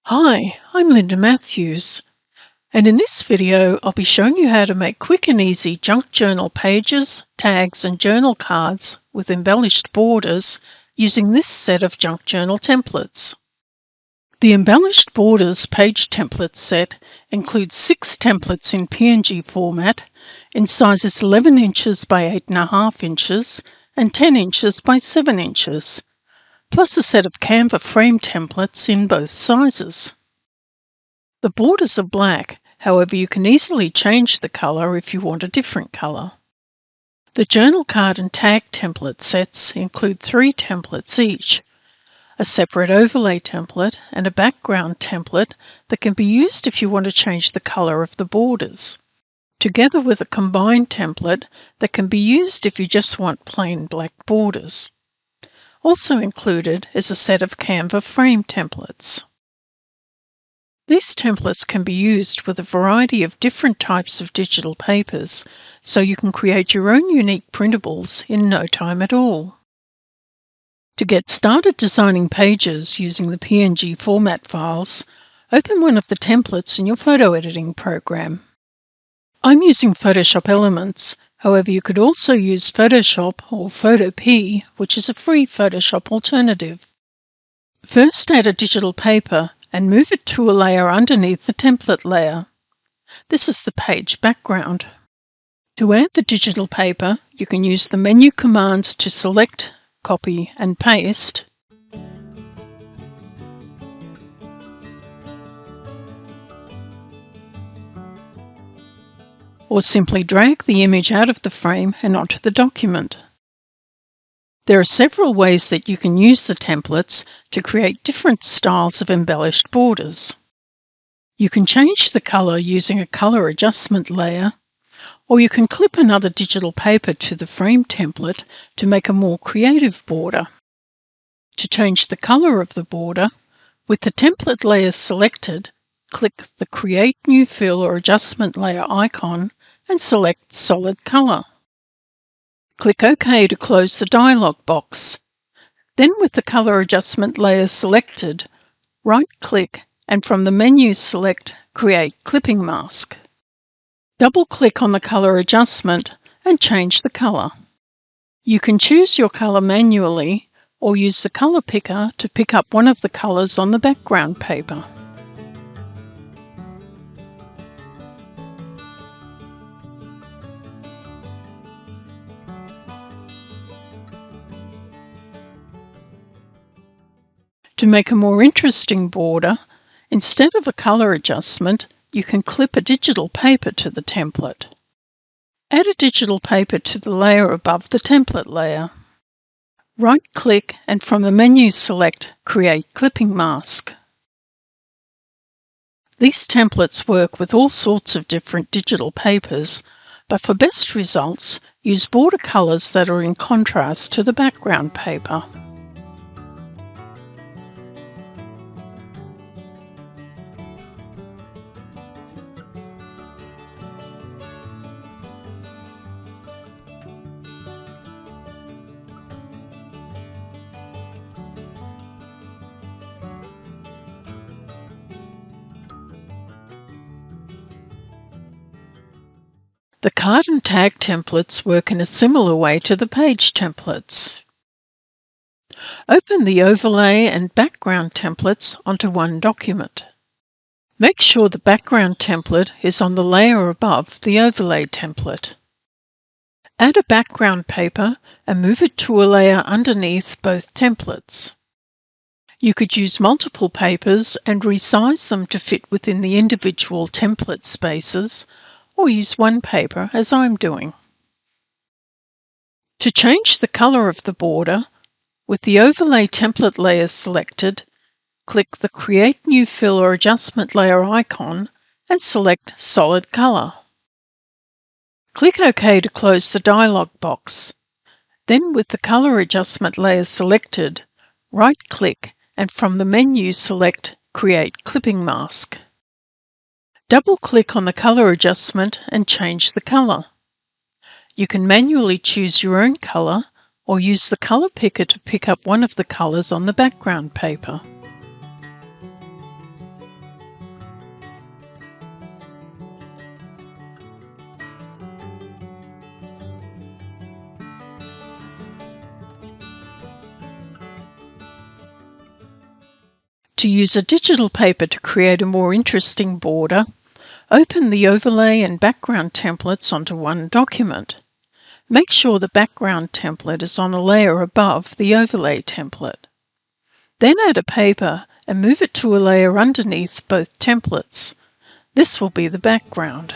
Hi, I'm Linda Matthews, and in this video I'll be showing you how to make quick and easy junk journal pages, tags and journal cards with embellished borders using this set of junk journal templates. The Embellished Borders page template set includes 6 templates in PNG format in sizes 11 inches by 8.5 inches and 10 inches by 7 inches. Plus a set of Canva frame templates in both sizes. The borders are black, however you can easily change the colour if you want a different colour. The journal card and tag template sets include 3 templates each, a separate overlay template and a background template that can be used if you want to change the colour of the borders, together with a combined template that can be used if you just want plain black borders. Also included is a set of Canva frame templates. These templates can be used with a variety of different types of digital papers, so you can create your own unique printables in no time at all. To get started designing pages using the PNG format files, open one of the templates in your photo editing program. I'm using Photoshop Elements. However, you could also use Photoshop or Photop, which is a free Photoshop alternative. First, add a digital paper and move it to a layer underneath the template layer. This is the page background. To add the digital paper, you can use the menu commands to select, copy and paste, or simply drag the image out of the frame and onto the document. There are several ways that you can use the templates to create different styles of embellished borders. You can change the colour using a colour adjustment layer, or you can clip another digital paper to the frame template to make a more creative border. To change the colour of the border, with the template layer selected, click the Create New Fill or Adjustment Layer icon and select Solid Colour. Click OK to close the dialog box. Then with the Colour Adjustment layer selected, right-click and from the menu select Create Clipping Mask. Double-click on the colour adjustment and change the colour. You can choose your colour manually or use the colour picker to pick up one of the colours on the background paper. To make a more interesting border, instead of a colour adjustment, you can clip a digital paper to the template. Add a digital paper to the layer above the template layer. Right-click and from the menu select Create Clipping Mask. These templates work with all sorts of different digital papers, but for best results, use border colours that are in contrast to the background paper. The card and tag templates work in a similar way to the page templates. Open the overlay and background templates onto one document. Make sure the background template is on the layer above the overlay template. Add a background paper and move it to a layer underneath both templates. You could use multiple papers and resize them to fit within the individual template spaces, or use one paper as I'm doing. To change the colour of the border, with the overlay template layer selected, click the Create New Fill or Adjustment layer icon and select Solid Colour. Click OK to close the dialog box. Then with the Colour Adjustment layer selected, right-click and from the menu select Create Clipping Mask. Double-click on the colour adjustment and change the colour. You can manually choose your own colour or use the colour picker to pick up one of the colours on the background paper. To use a digital paper to create a more interesting border, open the overlay and background templates onto one document. Make sure the background template is on a layer above the overlay template. Then add a paper and move it to a layer underneath both templates. This will be the background.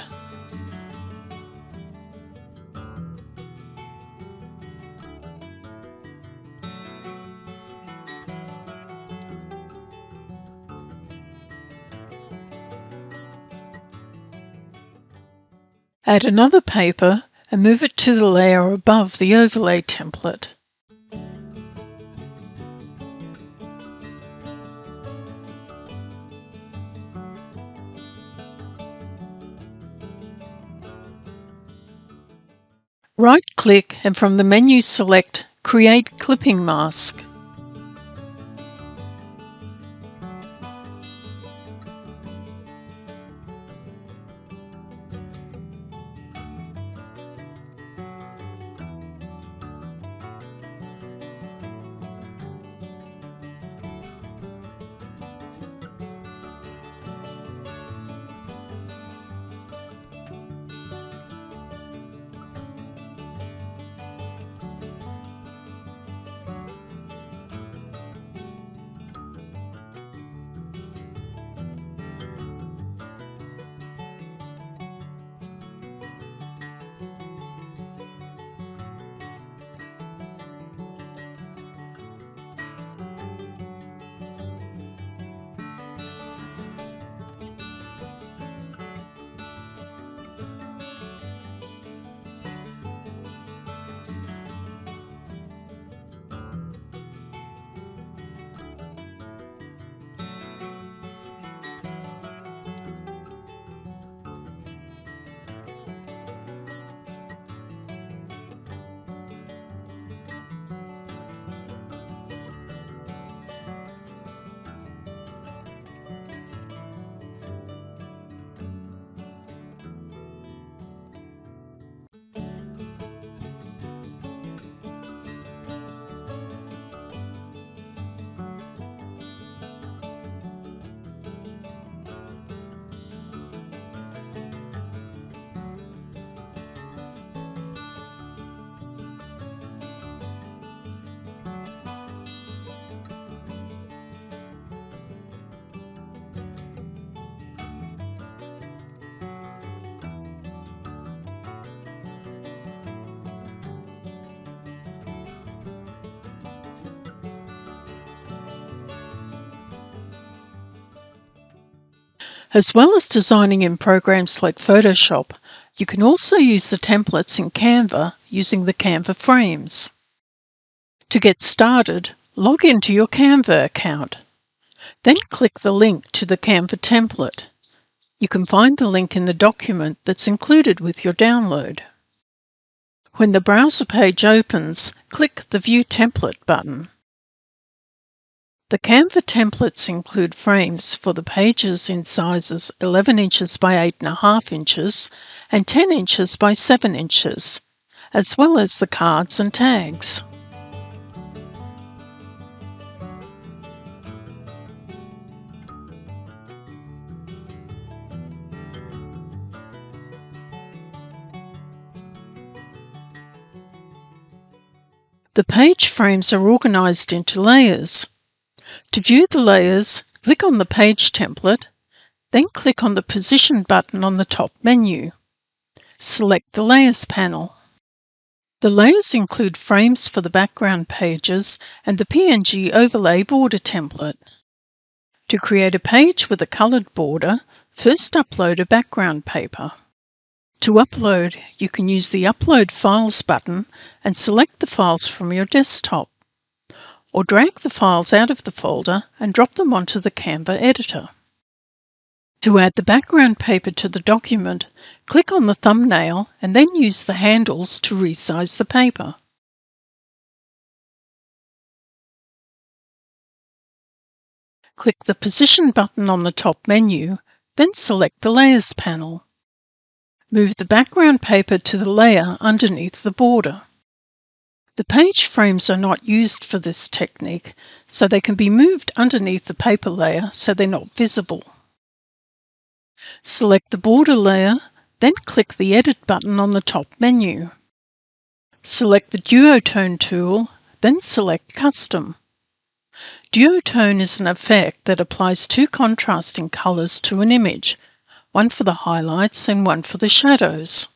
Add another paper and move it to the layer above the overlay template. Right-click and from the menu select Create Clipping Mask. As well as designing in programs like Photoshop, you can also use the templates in Canva using the Canva frames. To get started, log into your Canva account. Then click the link to the Canva template. You can find the link in the document that's included with your download. When the browser page opens, click the View Template button. The Canva templates include frames for the pages in sizes 11 inches by 8.5 inches and 10 inches by 7 inches, as well as the cards and tags. The page frames are organized into layers. To view the layers, click on the page template, then click on the Position button on the top menu. Select the Layers panel. The layers include frames for the background pages and the PNG overlay border template. To create a page with a colored border, first upload a background paper. To upload, you can use the Upload Files button and select the files from your desktop, or drag the files out of the folder and drop them onto the Canva editor. To add the background paper to the document, click on the thumbnail and then use the handles to resize the paper. Click the Position button on the top menu, then select the Layers panel. Move the background paper to the layer underneath the border. The page frames are not used for this technique, so they can be moved underneath the paper layer so they're not visible. Select the border layer, then click the Edit button on the top menu. Select the Duotone tool, then select Custom. Duotone is an effect that applies two contrasting colours to an image, one for the highlights and one for the shadows.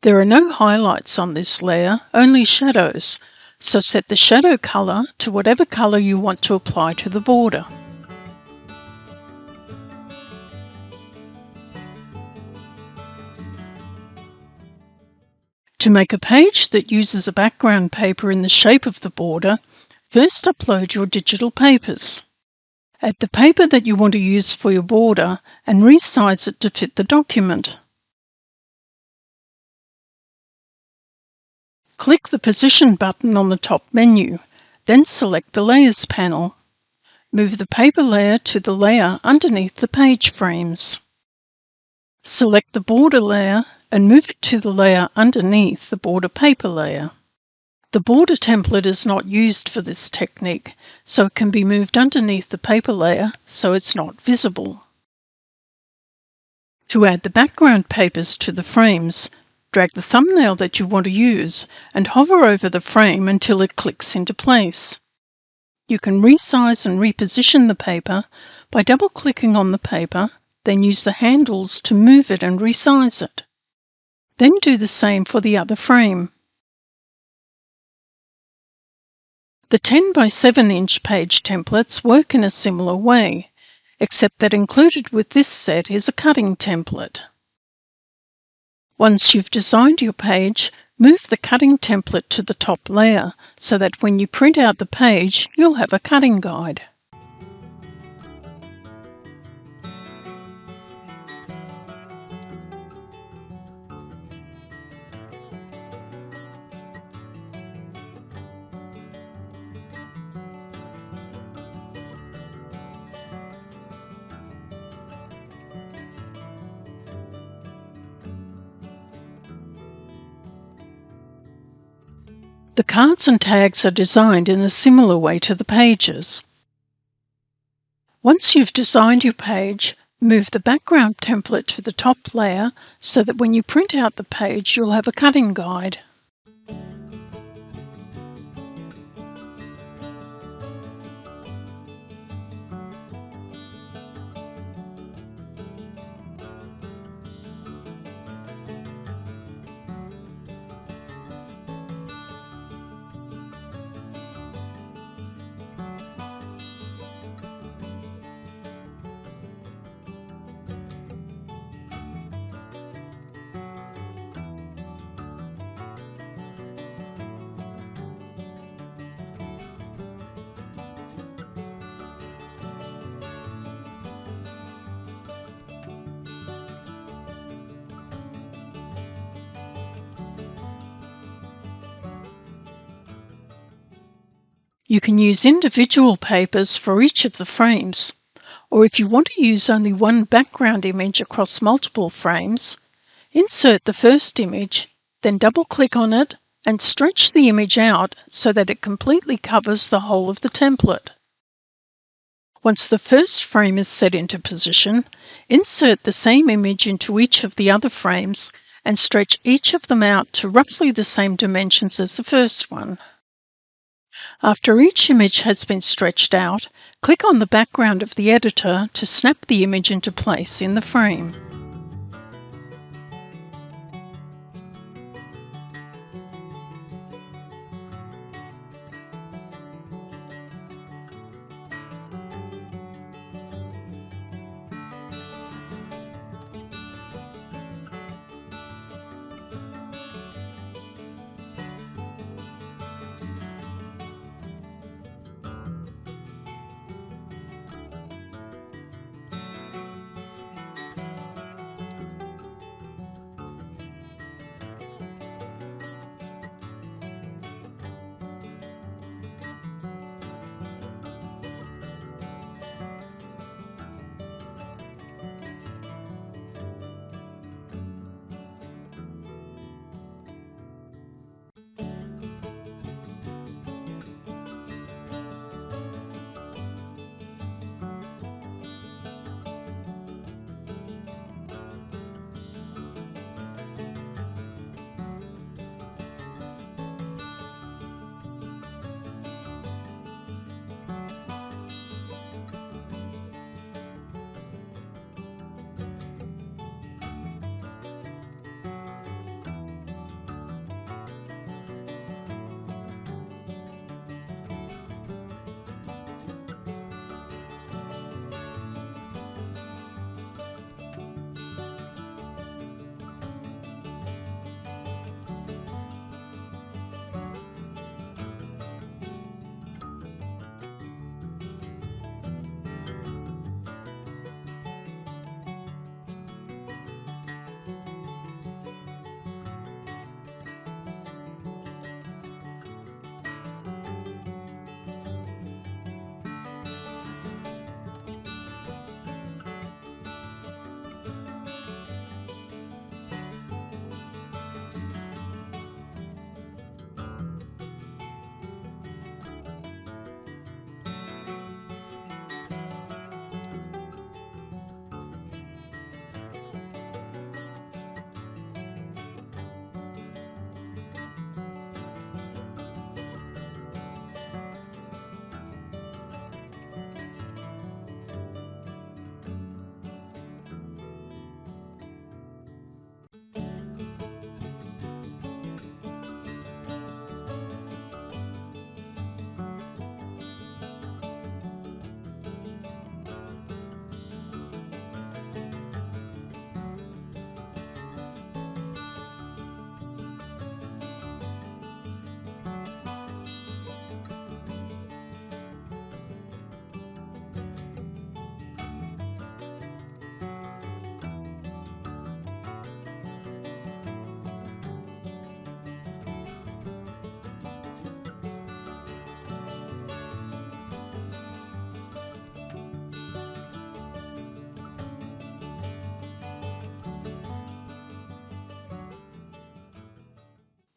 There are no highlights on this layer, only shadows, so set the shadow colour to whatever colour you want to apply to the border. To make a page that uses a background paper in the shape of the border, first upload your digital papers. Add the paper that you want to use for your border and resize it to fit the document. Click the Position button on the top menu, then select the Layers panel. Move the paper layer to the layer underneath the page frames. Select the border layer and move it to the layer underneath the border paper layer. The border template is not used for this technique, so it can be moved underneath the paper layer so it's not visible. To add the background papers to the frames, drag the thumbnail that you want to use and hover over the frame until it clicks into place. You can resize and reposition the paper by double-clicking on the paper, then use the handles to move it and resize it. Then do the same for the other frame. The 10 by 7 inch page templates work in a similar way, except that included with this set is a cutting template. Once you've designed your page, move the cutting template to the top layer so that when you print out the page, you'll have a cutting guide. The cards and tags are designed in a similar way to the pages. Once you've designed your page, move the background template to the top layer so that when you print out the page, you'll have a cutting guide. You can use individual papers for each of the frames, or if you want to use only one background image across multiple frames, insert the first image, then double-click on it and stretch the image out so that it completely covers the whole of the template. Once the first frame is set into position, insert the same image into each of the other frames and stretch each of them out to roughly the same dimensions as the first one. After each image has been stretched out, click on the background of the editor to snap the image into place in the frame.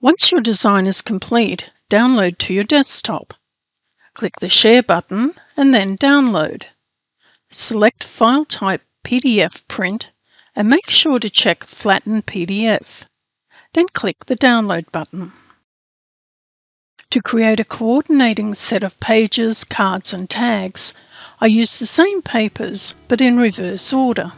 Once your design is complete, download to your desktop. Click the Share button and then Download. Select File Type PDF Print and make sure to check Flatten PDF. Then click the Download button. To create a coordinating set of pages, cards and tags, I use the same papers but in reverse order.